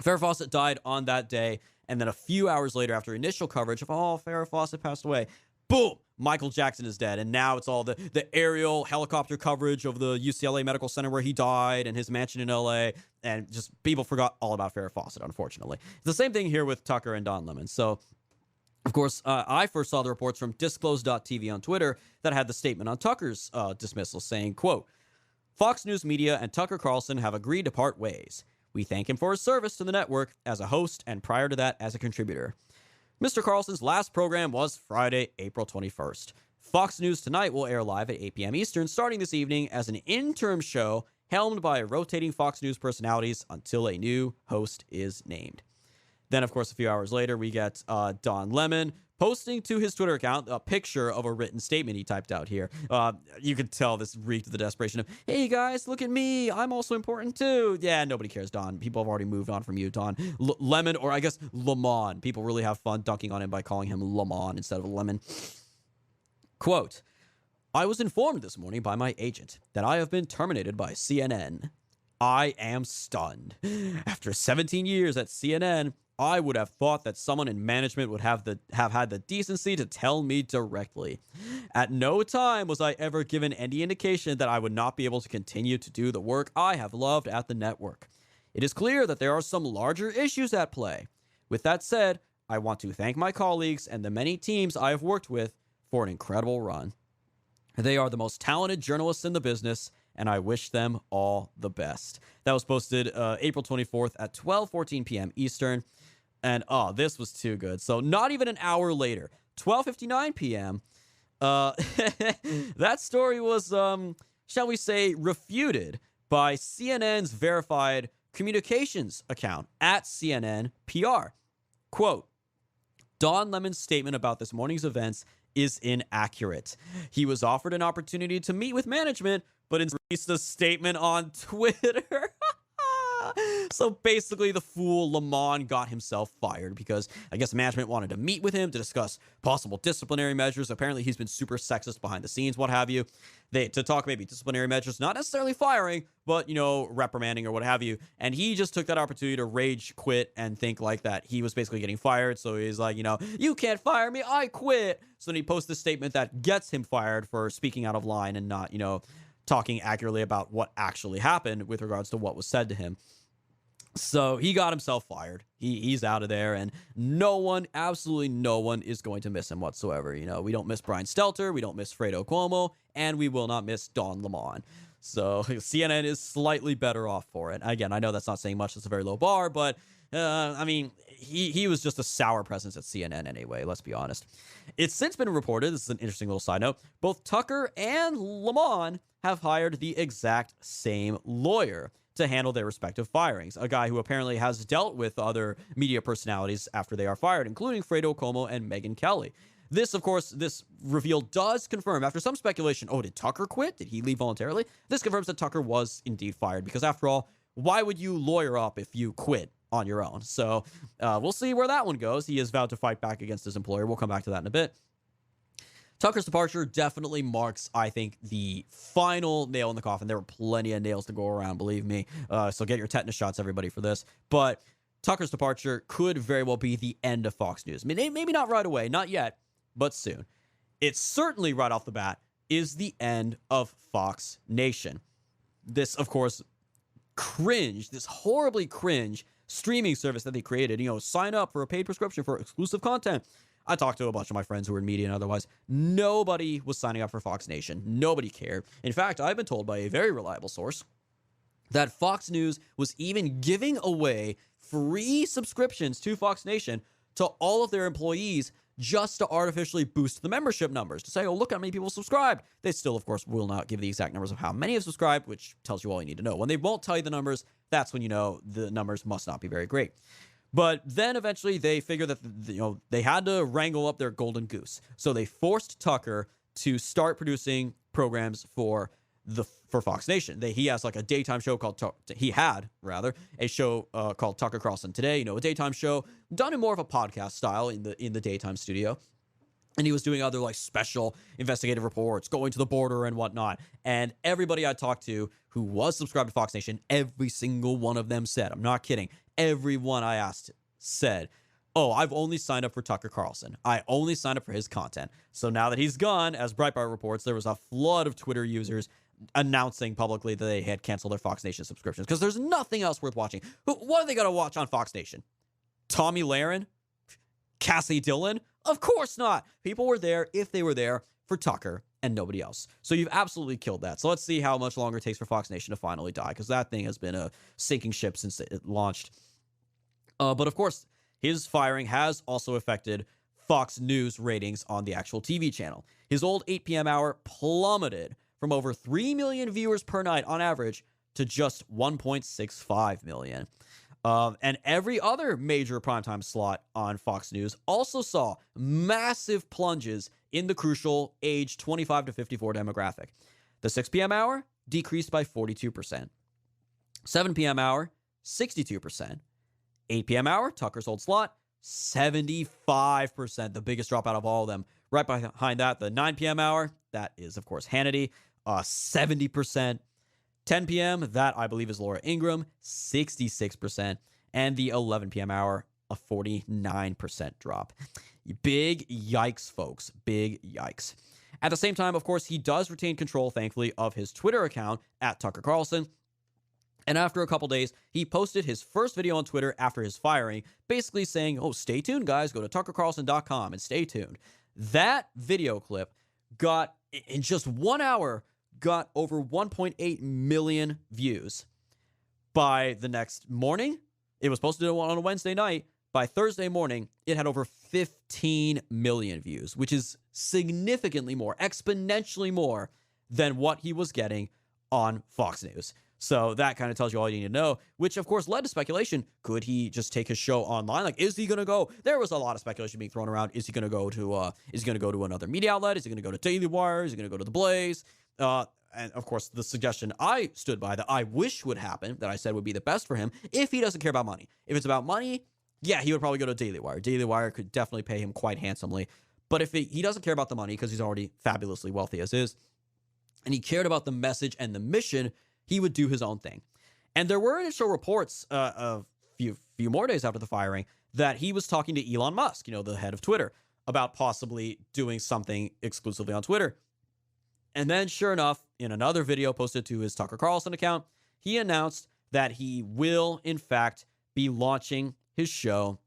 Farrah Fawcett died on that day. And then a few hours later, after initial coverage of, Farrah Fawcett passed away, boom, Michael Jackson is dead. And now it's all the aerial helicopter coverage of the UCLA Medical Center where he died and his mansion in LA. And just people forgot all about Farrah Fawcett, unfortunately. It's the same thing here with Tucker and Don Lemon. So, of course, I first saw the reports from Disclose.tv on Twitter that had the statement on Tucker's dismissal saying, quote, Fox News Media and Tucker Carlson have agreed to part ways. We thank him for his service to the network as a host and prior to that as a contributor. Mr. Carlson's last program was Friday, April 21st. Fox News Tonight will air live at 8 p.m. Eastern starting this evening as an interim show helmed by rotating Fox News personalities until a new host is named. Then, of course, a few hours later, we get Don Lemon posting to his Twitter account a picture of a written statement he typed out here. You could tell this reeked of the desperation of, hey, guys, look at me. I'm also important, too. Yeah, nobody cares, Don. People have already moved on from you, Don. Lemon, or I guess Lemon. People really have fun dunking on him by calling him Lemon instead of Lemon. Quote, I was informed this morning by my agent that I have been terminated by CNN. I am stunned. After 17 years at CNN, I would have thought that someone in management would have had the decency to tell me directly. At no time was I ever given any indication that I would not be able to continue to do the work I have loved at the network. It is clear that there are some larger issues at play. With that said, I want to thank my colleagues and the many teams I have worked with for an incredible run. They are the most talented journalists in the business, and I wish them all the best. That was posted April 24th at 12:14 p.m. Eastern. And, this was too good. So not even an hour later, 12:59 p.m., that story was, shall we say, refuted by CNN's verified communications account at CNN PR. Quote, Don Lemon's statement about this morning's events is inaccurate. He was offered an opportunity to meet with management, but released a statement on Twitter. So basically, the fool Lemon got himself fired because I guess management wanted to meet with him to discuss possible disciplinary measures. Apparently, he's been super sexist behind the scenes, what have you. To talk maybe disciplinary measures, not necessarily firing, but, reprimanding or what have you. And he just took that opportunity to rage quit and think like that he was basically getting fired. So he's like, you can't fire me, I quit. So then he posts this statement that gets him fired for speaking out of line and not, talking accurately about what actually happened with regards to what was said to him. So he got himself fired. He's out of there, and absolutely no one is going to miss him whatsoever. We don't miss Brian Stelter, we don't miss Fredo Cuomo, and we will not miss Don Lemon. So CNN is slightly better off for it. Again, I know that's not saying much. It's a very low bar, but he was just a sour presence at CNN anyway, let's be honest. It's since been reported, this is an interesting little side note, both Tucker and Lemon have hired the exact same lawyer to handle their respective firings, a guy who apparently has dealt with other media personalities after they are fired, including Fredo Cuomo and Megyn Kelly. This, of course, this reveal does confirm, after some speculation, did Tucker quit? Did he leave voluntarily? This confirms that Tucker was indeed fired, because after all, why would you lawyer up if you quit on your own? So we'll see where that one goes. He has vowed to fight back against his employer. We'll come back to that in a bit. Tucker's departure definitely marks, I think, the final nail in the coffin. There were plenty of nails to go around, believe me. So get your tetanus shots, everybody, for this. But Tucker's departure could very well be the end of Fox News. I mean, maybe not right away, not yet, but soon. It certainly, right off the bat, is the end of Fox Nation. This, of course, this horribly cringe streaming service that they created. Sign up for a paid prescription for exclusive content. I talked to a bunch of my friends who were in media and otherwise. Nobody was signing up for Fox Nation. Nobody cared. In fact, I've been told by a very reliable source that Fox News was even giving away free subscriptions to Fox Nation to all of their employees just to artificially boost the membership numbers, to say, oh, look how many people subscribed. They still, of course, will not give the exact numbers of how many have subscribed, which tells you all you need to know. When they won't tell you the numbers, that's when you know the numbers must not be very great. But then eventually they figured that they had to wrangle up their golden goose. So they forced Tucker to start producing programs for Fox Nation. He has like a daytime show called a show called Tucker Carlson Today, a daytime show done in more of a podcast style in the daytime studio. And he was doing other like special investigative reports, going to the border and whatnot. And everybody I talked to who was subscribed to Fox Nation, every single one of them said, I'm not kidding, everyone I asked said, oh, I've only signed up for Tucker Carlson. I only signed up for his content. So now that he's gone, as Breitbart reports, there was a flood of Twitter users announcing publicly that they had canceled their Fox Nation subscriptions because there's nothing else worth watching. What are they going to watch on Fox Nation? Tommy Lahren? Cassie Dillon? Of course not. People were there, if they were there, for Tucker and nobody else. So you've absolutely killed that. So let's see how much longer it takes for Fox Nation to finally die, because that thing has been a sinking ship since it launched. But of course, his firing has also affected Fox News ratings on the actual TV channel. His old 8 p.m. hour plummeted from over 3 million viewers per night on average to just 1.65 million. And every other major primetime slot on Fox News also saw massive plunges in the crucial age 25 to 54 demographic. The 6 p.m. hour decreased by 42%. 7 p.m. hour, 62%. 8 p.m. hour, Tucker's old slot, 75%, the biggest drop out of all of them. Right behind that, the 9 p.m. hour, that is, of course, Hannity, 70%. 10 p.m., that I believe is Laura Ingraham, 66%. And the 11 p.m. hour, a 49% drop. Big yikes, folks. Big yikes. At the same time, of course, he does retain control, thankfully, of his Twitter account at Tucker Carlson. And after a couple days, he posted his first video on Twitter after his firing, basically saying, oh, stay tuned, guys. Go to tuckercarlson.com and stay tuned. That video clip got, in just 1 hour, got over 1.8 million views. By the next morning, it was posted on a Wednesday night. By Thursday morning, it had over 15 million views, which is significantly more, exponentially more than what he was getting on Fox News. So that kind of tells you all you need to know, which of course led to speculation. Could he just take his show online? Like, is he going to go? There was a lot of speculation being thrown around. Is he going to go to another media outlet? Is he going to go to Daily Wire? Is he going to go to The Blaze? And of course, the suggestion I stood by that I wish would happen, that I said would be the best for him, if he doesn't care about money. If it's about money, yeah, he would probably go to Daily Wire. Daily Wire could definitely pay him quite handsomely. But if he doesn't care about the money, because he's already fabulously wealthy as is, and he cared about the message and the mission, he would do his own thing. And there were initial reports a few more days after the firing that he was talking to Elon Musk, the head of Twitter, about possibly doing something exclusively on Twitter. And then, sure enough, in another video posted to his Tucker Carlson account, he announced that he will, in fact, be relaunching his show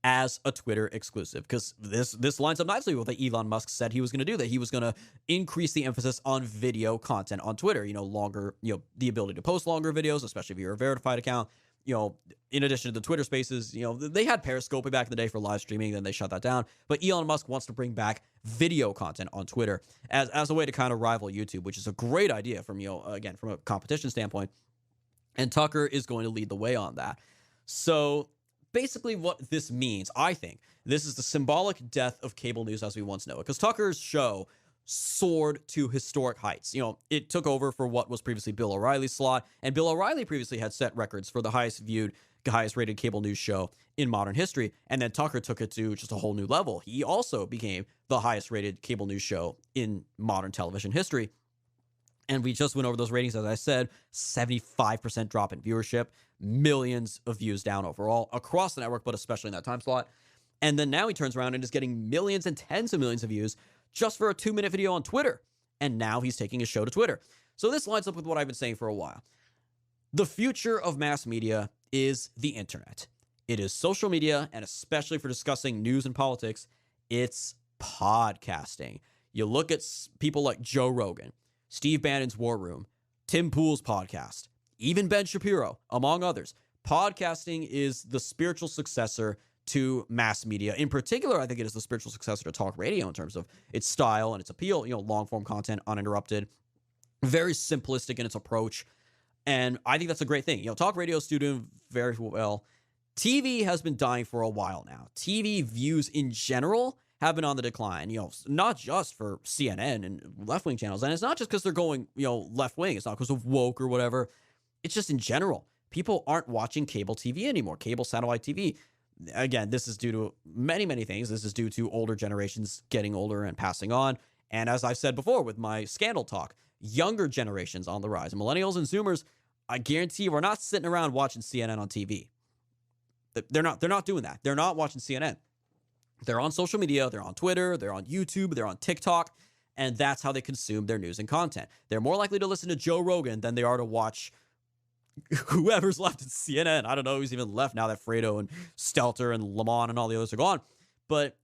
as a Twitter exclusive, because this lines up nicely with what Elon Musk said he was going to do, that he was going to increase the emphasis on video content on Twitter, longer, the ability to post longer videos, especially if you're a verified account. In addition to the Twitter Spaces, they had Periscope back in the day for live streaming, then they shut that down. But Elon Musk wants to bring back video content on Twitter as a way to kind of rival YouTube, which is a great idea from a competition standpoint. And Tucker is going to lead the way on that. So basically what this means, I think, this is the symbolic death of cable news as we once know it, because Tucker's show soared to historic heights. It took over for what was previously Bill O'Reilly's slot, and Bill O'Reilly previously had set records for the highest rated cable news show in modern history, and then Tucker took it to just a whole new level. He also became the highest rated cable news show in modern television history. And we just went over those ratings, as I said, 75% drop in viewership, millions of views down overall across the network, but especially in that time slot. And then now he turns around and is getting millions and tens of millions of views just for a 2-minute video on Twitter. And now he's taking his show to Twitter. So this lines up with what I've been saying for a while. The future of mass media is the internet. It is social media, and especially for discussing news and politics, it's podcasting. You look at people like Joe Rogan, Steve Bannon's War Room, Tim Pool's podcast, even Ben Shapiro, among others. Podcasting is the spiritual successor to mass media. In particular, I think it is the spiritual successor to talk radio in terms of its style and its appeal, long-form content, uninterrupted, very simplistic in its approach. And I think that's a great thing. Talk radio is doing very well. TV has been dying for a while now. TV views in general have been on the decline, not just for CNN and left-wing channels. And it's not just because they're going, left-wing. It's not because of woke or whatever. It's just in general. People aren't watching cable TV anymore, cable satellite TV. Again, this is due to many, many things. This is due to older generations getting older and passing on. And as I've said before with my scandal talk, younger generations on the rise. Millennials and Zoomers, I guarantee you, are not sitting around watching CNN on TV. They're not doing that. They're not watching CNN. They're on social media. They're on Twitter. They're on YouTube. They're on TikTok. And that's how they consume their news and content. They're more likely to listen to Joe Rogan than they are to watch whoever's left at CNN. I don't know who's even left now that Fredo and Stelter and Lamont and all the others are gone. But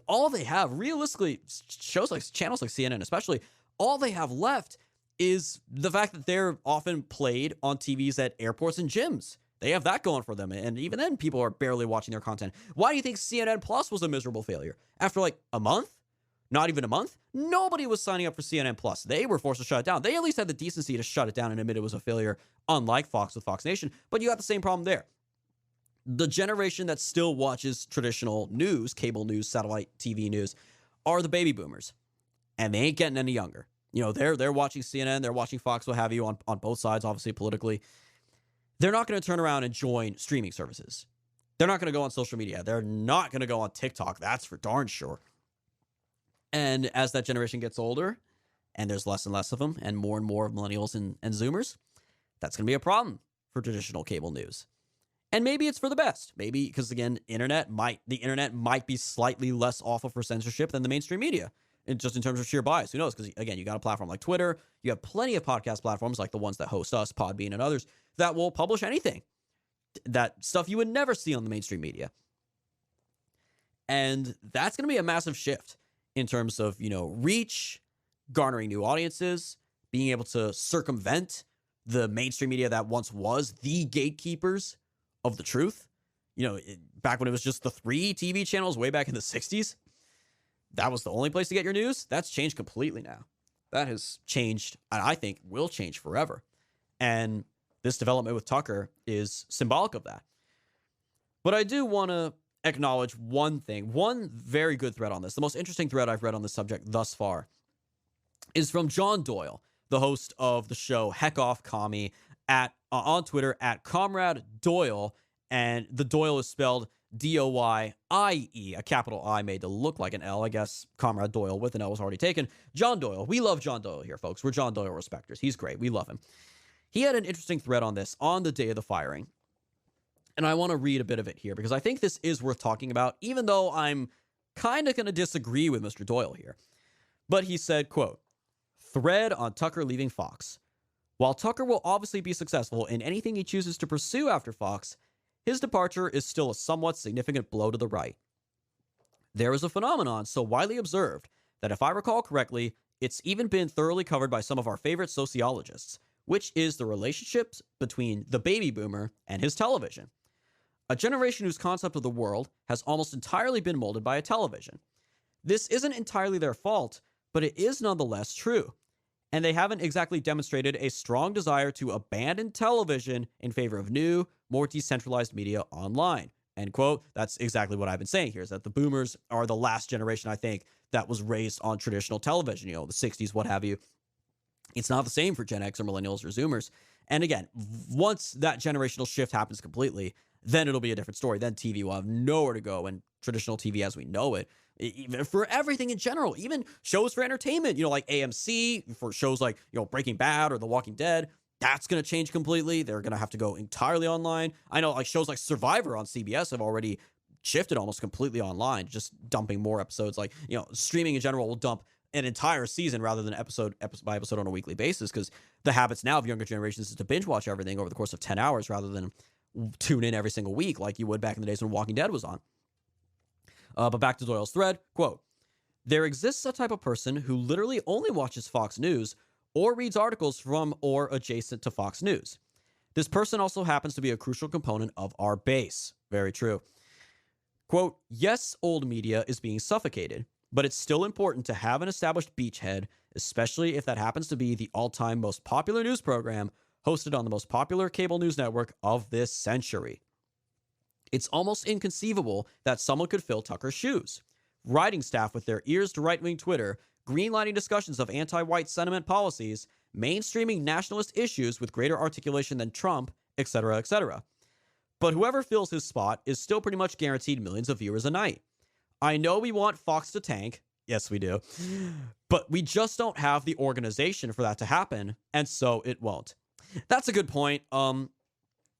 all they have, realistically, channels like CNN especially, all they have left is the fact that they're often played on TVs at airports and gyms. They have that going for them. And even then, people are barely watching their content. Why do you think CNN Plus was a miserable failure? After like a month? Not even a month? Nobody was signing up for CNN Plus. They were forced to shut it down. They at least had the decency to shut it down and admit it was a failure, unlike Fox with Fox Nation. But you got the same problem there. The generation that still watches traditional news, cable news, satellite TV news, are the baby boomers. And they ain't getting any younger. They're watching CNN, they're watching Fox, what have you, on both sides, obviously, politically. They're not going to turn around and join streaming services. They're not going to go on social media. They're not going to go on TikTok. That's for darn sure. And as that generation gets older, and there's less and less of them, and more millennials and Zoomers, that's going to be a problem for traditional cable news. And maybe it's for the best. Maybe because, again, the internet might be slightly less awful for censorship than the mainstream media, just in terms of sheer bias. Who knows? Because, again, you got a platform like Twitter. You have plenty of podcast platforms like the ones that host us, Podbean and others, that will publish anything. That stuff you would never see on the mainstream media. And that's going to be a massive shift in terms of, reach, garnering new audiences, being able to circumvent the mainstream media that once was the gatekeepers of the truth. Back when it was just the 3 TV channels way back in the 60s, that was the only place to get your news. That's changed completely now. That has changed, and I think will change forever. And this development with Tucker is symbolic of that. But I do want to acknowledge one thing, one very good thread on this. The most interesting thread I've read on this subject thus far is from John Doyle, the host of the show Heck Off Commie on Twitter at Comrade Doyle, and the Doyle is spelled D-O-Y-I-E, a capital I made to look like an L. I guess Comrade Doyle with an L was already taken. John Doyle. We love John Doyle here, folks. We're John Doyle respecters. He's great. We love him. He had an interesting thread on this on the day of the firing. And I want to read a bit of it here because I think this is worth talking about, even though I'm kind of going to disagree with Mr. Doyle here. But he said, quote, "Thread on Tucker leaving Fox. While Tucker will obviously be successful in anything he chooses to pursue after Fox, his departure is still a somewhat significant blow to the right. There is a phenomenon so widely observed that, if I recall correctly, it's even been thoroughly covered by some of our favorite sociologists, which is the relationships between the baby boomer and his television. A generation whose concept of the world has almost entirely been molded by a television. This isn't entirely their fault, but it is nonetheless true. And they haven't exactly demonstrated a strong desire to abandon television in favor of new, more decentralized media online." End quote. That's exactly what I've been saying here, is that the boomers are the last generation, I think, that was raised on traditional television, the 60s, what have you. It's not the same for Gen X or millennials or Zoomers. And again, once that generational shift happens completely, then it'll be a different story. Then TV will have nowhere to go, and traditional TV as we know it, even for everything in general, even shows for entertainment, like AMC, for shows like, Breaking Bad or The Walking Dead, that's going to change completely. They're going to have to go entirely online. I know shows like Survivor on CBS have already shifted almost completely online, just dumping more episodes. Streaming in general will dump an entire season rather than episode by episode on a weekly basis, because the habits now of younger generations is to binge watch everything over the course of 10 hours rather than tune in every single week like you would back in the days when Walking Dead was on. But back to Doyle's thread, quote, "There exists a type of person who literally only watches Fox News or reads articles from or adjacent to Fox News. This person also happens to be a crucial component of our base. Very true. Quote, yes, old media is being suffocated, but it's still important to have an established beachhead, especially if that happens to be the all-time most popular news program hosted on the most popular cable news network of this century. It's almost inconceivable that someone could fill Tucker's shoes. Writing staff with their ears to right-wing Twitter, greenlighting discussions of anti-white sentiment policies, mainstreaming nationalist issues with greater articulation than Trump, etc., etc. But whoever fills his spot is still pretty much guaranteed millions of viewers a night. I know we want Fox to tank. Yes, we do. But we just don't have the organization for that to happen, and so it won't. That's a good point.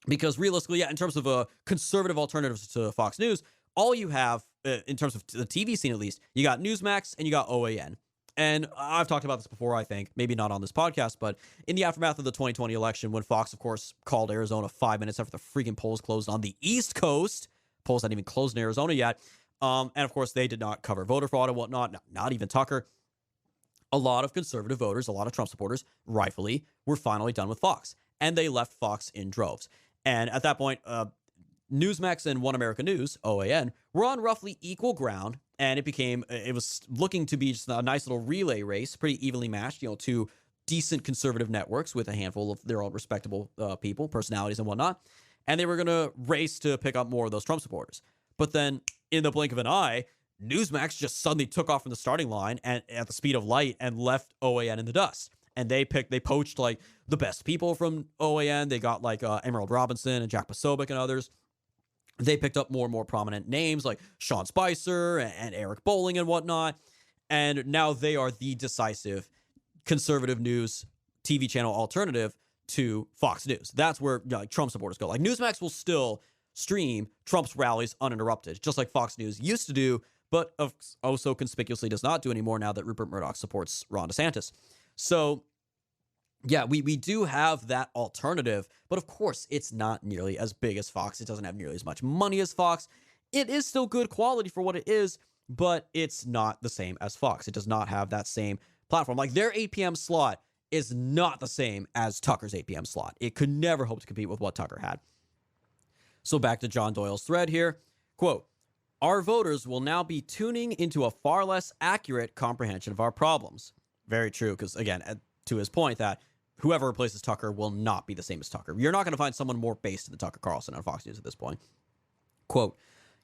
Because realistically, yeah, in terms of conservative alternatives to Fox News, all you have, in terms of the TV scene at least, you got Newsmax and you got OAN. And I've talked about this before, I think, maybe not on this podcast, but in the aftermath of the 2020 election, when Fox, of course, called Arizona 5 minutes after the freaking polls closed on the East Coast, polls hadn't even closed in Arizona yet, and of course, they did not cover voter fraud and whatnot, not even Tucker. A lot of conservative voters, a lot of Trump supporters, rightfully, were finally done with Fox, and they left Fox in droves. And at that point, Newsmax and One America News, OAN, were on roughly equal ground, and it was looking to be just a nice little relay race, pretty evenly matched, two decent conservative networks with a handful of their own respectable people, personalities and whatnot, and they were going to race to pick up more of those Trump supporters. But then, in the blink of an eye, Newsmax just suddenly took off from the starting line and at the speed of light and left OAN in the dust. And they poached like the best people from OAN. They got like Emerald Robinson and Jack Posobiec and others. They picked up more and more prominent names like Sean Spicer and Eric Bolling and whatnot. And now they are the decisive conservative news TV channel alternative to Fox News. That's where Trump supporters go. Like Newsmax will still stream Trump's rallies uninterrupted, just like Fox News used to do, but also conspicuously does not do anymore now that Rupert Murdoch supports Ron DeSantis. So, yeah, we do have that alternative, but of course, it's not nearly as big as Fox. It doesn't have nearly as much money as Fox. It is still good quality for what it is, but it's not the same as Fox. It does not have that same platform. Like, their 8 p.m. slot is not the same as Tucker's 8 p.m. slot. It could never hope to compete with what Tucker had. So back to John Doyle's thread here. Quote, our voters will now be tuning into a far less accurate comprehension of our problems. Very true, because, again, to his point that whoever replaces Tucker will not be the same as Tucker. You're not going to find someone more based than Tucker Carlson on Fox News at this point. Quote,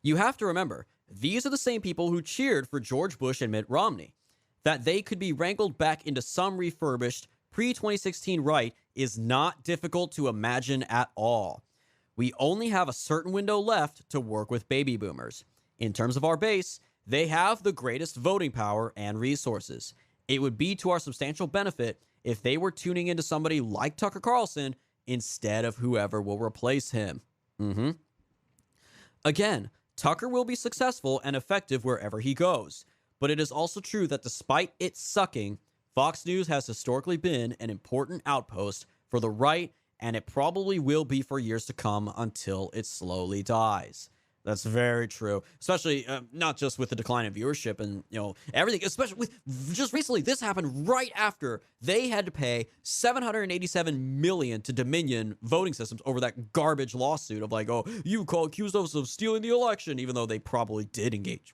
you have to remember, these are the same people who cheered for George Bush and Mitt Romney. That they could be wrangled back into some refurbished pre-2016 right is not difficult to imagine at all. We only have a certain window left to work with baby boomers. In terms of our base, they have the greatest voting power and resources. It would be to our substantial benefit if they were tuning into somebody like Tucker Carlson instead of whoever will replace him. Again, Tucker will be successful and effective wherever he goes. But it is also true that despite it sucking, Fox News has historically been an important outpost for the right, and it probably will be for years to come until it slowly dies. That's very true, especially not just with the decline in viewership and, everything, especially with just recently. This happened right after they had to pay $787 million to Dominion Voting Systems over that garbage lawsuit of like, oh, you accused us of stealing the election, even though they probably did engage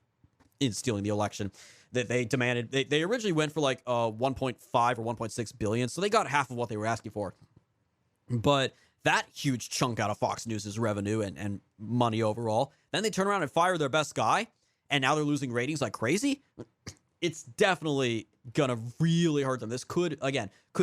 in stealing the election. That they demanded, they originally went for like 1.5 or 1.6 billion, so they got half of what they were asking for. But that huge chunk out of Fox News' revenue and money overall. Then they turn around and fire their best guy, and now they're losing ratings like crazy. It's definitely gonna really hurt them. This could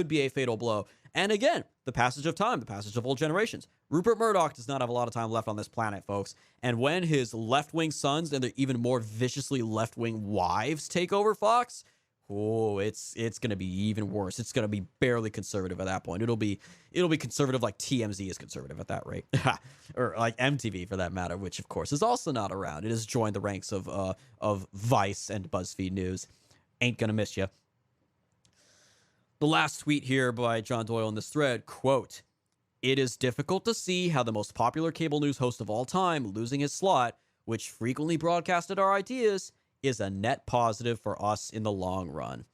be a fatal blow. And again, the passage of time, the passage of old generations. Rupert Murdoch does not have a lot of time left on this planet, folks. And when his left-wing sons and their even more viciously left-wing wives take over Fox, oh, it's going to be even worse. It's going to be barely conservative at that point. It'll be conservative like TMZ is conservative at that rate, or like MTV for that matter, which of course is also not around. It has joined the ranks of Vice and BuzzFeed News. Ain't gonna miss you. The last tweet here by John Doyle in this thread, quote, it is difficult to see how the most popular cable news host of all time losing his slot, which frequently broadcasted our ideas, is a net positive for us in the long run.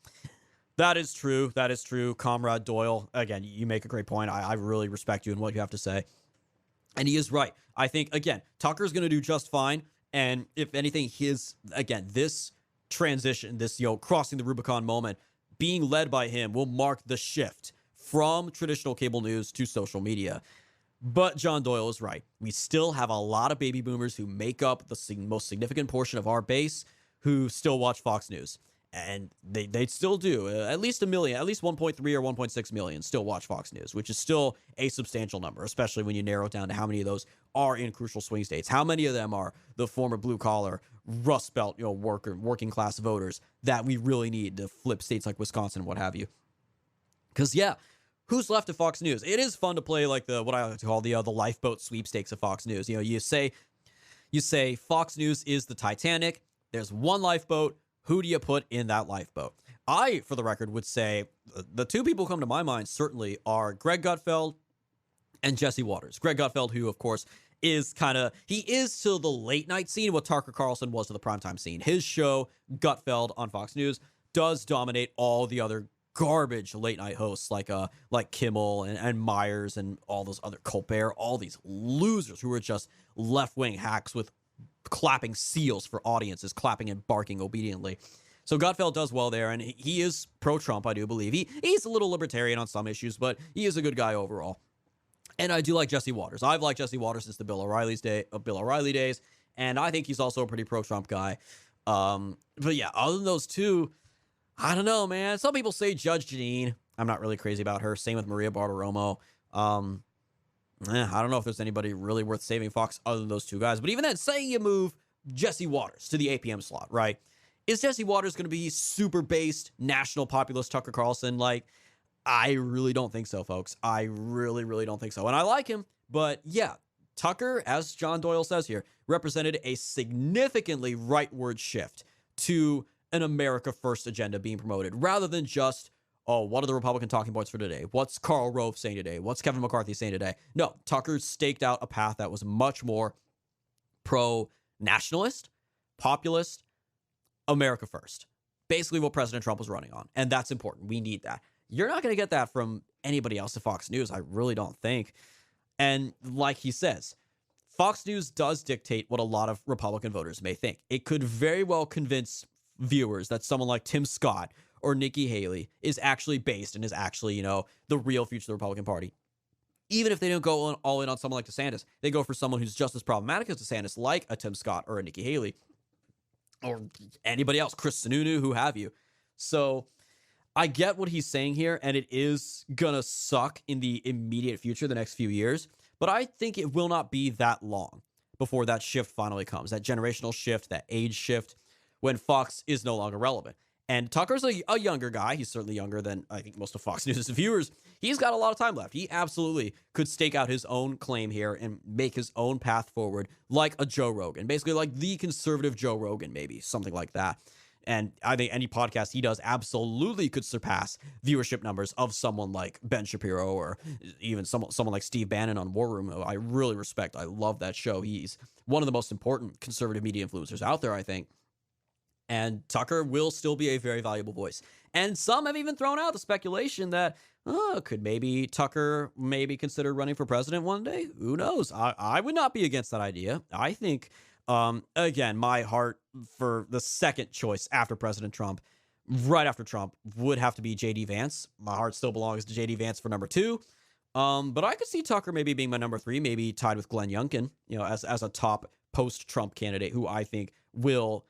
That is true. That is true. Comrade Doyle, again, you make a great point. I really respect you and what you have to say. And he is right. I think, again, Tucker's going to do just fine. And if anything, this transition, this, crossing the Rubicon moment, being led by him will mark the shift from traditional cable news to social media. But John Doyle is right. We still have a lot of baby boomers who make up the most significant portion of our base who still watch Fox News. And they still do. At least 1 million, at least 1.3 or 1.6 million still watch Fox News, which is still a substantial number, especially when you narrow it down to how many of those are in crucial swing states. How many of them are the former blue-collar, Rust Belt, working class voters that we really need to flip states like Wisconsin and what have you. Because, who's left of Fox News? It is fun to play like what I like to call the lifeboat sweepstakes of Fox News. You say Fox News is the Titanic. There's one lifeboat. Who do you put in that lifeboat? I, for the record, would say the two people who come to my mind certainly are Greg Gutfeld and Jesse Waters. Greg Gutfeld, who, of course, is he is to the late night scene what Tucker Carlson was to the primetime scene. His show, Gutfeld on Fox News, does dominate all the other garbage late night hosts like Kimmel and Myers and all those other Colbert, all these losers who are just left-wing hacks with clapping seals for audiences, clapping and barking obediently. So Gutfeld does well there, and he is pro-Trump, I do believe. He's a little libertarian on some issues, but he is a good guy overall. And I do like Jesse Waters. I've liked Jesse Waters since the Bill O'Reilly days, and I think he's also a pretty pro-Trump guy. But yeah, other than those two, I don't know, man. Some people say Judge Jeanine. I'm not really crazy about her. Same with Maria Bartiromo. I don't know if there's anybody really worth saving Fox other than those two guys. But even then, say you move Jesse Waters to the 8 p.m. slot, right? Is Jesse Waters going to be super based, national populist Tucker Carlson? I really don't think so, folks. I really, really don't think so. And I like him, but yeah, Tucker, as John Doyle says here, represented a significantly rightward shift to an America First agenda being promoted, rather than just, what are the Republican talking points for today? What's Karl Rove saying today? What's Kevin McCarthy saying today? No, Tucker staked out a path that was much more pro-nationalist, populist, America First. Basically what President Trump was running on. And that's important. We need that. You're not going to get that from anybody else at Fox News, I really don't think. And like he says, Fox News does dictate what a lot of Republican voters may think. It could very well convince viewers that someone like Tim Scott or Nikki Haley is actually based and is actually, the real future of the Republican Party. Even if they don't go all in on someone like DeSantis, they go for someone who's just as problematic as DeSantis, like a Tim Scott or a Nikki Haley or anybody else, Chris Sununu, who have you. So I get what he's saying here, and it is going to suck in the immediate future, the next few years, but I think it will not be that long before that shift finally comes, that generational shift, that age shift, when Fox is no longer relevant. And Tucker's a younger guy. He's certainly younger than, I think, most of Fox News' viewers. He's got a lot of time left. He absolutely could stake out his own claim here and make his own path forward like a Joe Rogan. Basically like the conservative Joe Rogan, maybe, something like that. And I think any podcast he does absolutely could surpass viewership numbers of someone like Ben Shapiro or even someone like Steve Bannon on War Room, who I really respect. I love that show. He's one of the most important conservative media influencers out there, I think. And Tucker will still be a very valuable voice. And some have even thrown out the speculation that, could maybe Tucker consider running for president one day? Who knows? I would not be against that idea. I think, again, my heart for the second choice after President Trump, right after Trump, would have to be J.D. Vance. My heart still belongs to J.D. Vance for number 2. But I could see Tucker maybe being my number 3, maybe tied with Glenn Youngkin, as a top post-Trump candidate who I think will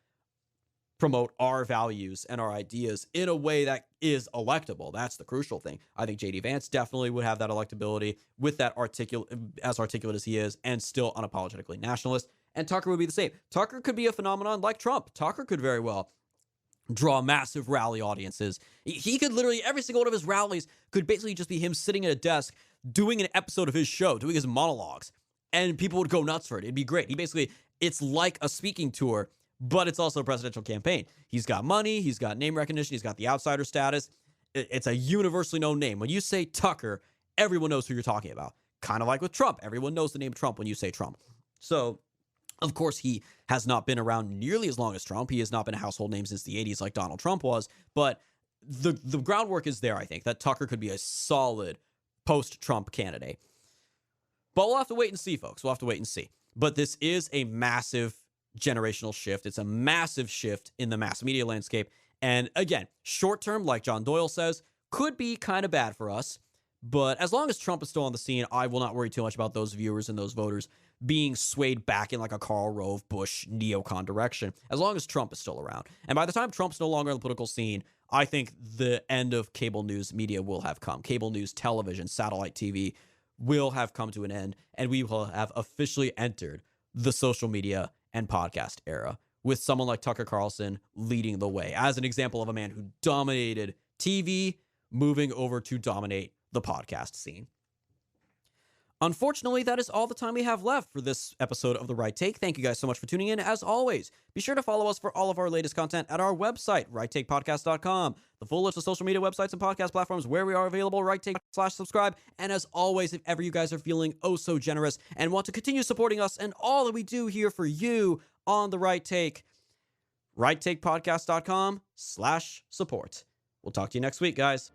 promote our values and our ideas in a way that is electable. That's the crucial thing. I think J.D. Vance definitely would have that electability with that articulate as he is, and still unapologetically nationalist. And Tucker would be the same. Tucker could be a phenomenon like Trump. Tucker could very well draw massive rally audiences. He could literally, every single one of his rallies could basically just be him sitting at a desk doing an episode of his show, doing his monologues, and people would go nuts for it. It'd be great. It's like a speaking tour, but it's also a presidential campaign. He's got money, he's got name recognition, he's got the outsider status. It's a universally known name. When you say Tucker, everyone knows who you're talking about. Kind of like with Trump. Everyone knows the name Trump when you say Trump. So, of course, he has not been around nearly as long as Trump. He has not been a household name since the 80s like Donald Trump was. But the groundwork is there, I think, that Tucker could be a solid post-Trump candidate. But we'll have to wait and see, folks. We'll have to wait and see. But this is a massive generational shift. It's a massive shift in the mass media landscape. And again, short term, like John Doyle says, could be kind of bad for us. But as long as Trump is still on the scene, I will not worry too much about those viewers and those voters being swayed back in like a Karl Rove, Bush, neocon direction, as long as Trump is still around. And by the time Trump's no longer on the political scene, I think the end of cable news media will have come. Cable news, television, satellite TV will have come to an end, and we will have officially entered the social media and podcast era, with someone like Tucker Carlson leading the way as an example of a man who dominated TV, moving over to dominate the podcast scene. Unfortunately, that is all the time we have left for this episode of The Right Take. Thank you guys so much for tuning in. As always, be sure to follow us for all of our latest content at our website, righttakepodcast.com. The full list of social media websites and podcast platforms where we are available, righttake.com/subscribe. And as always, if ever you guys are feeling oh so generous and want to continue supporting us and all that we do here for you on The Right Take, righttakepodcast.com/support. We'll talk to you next week, guys.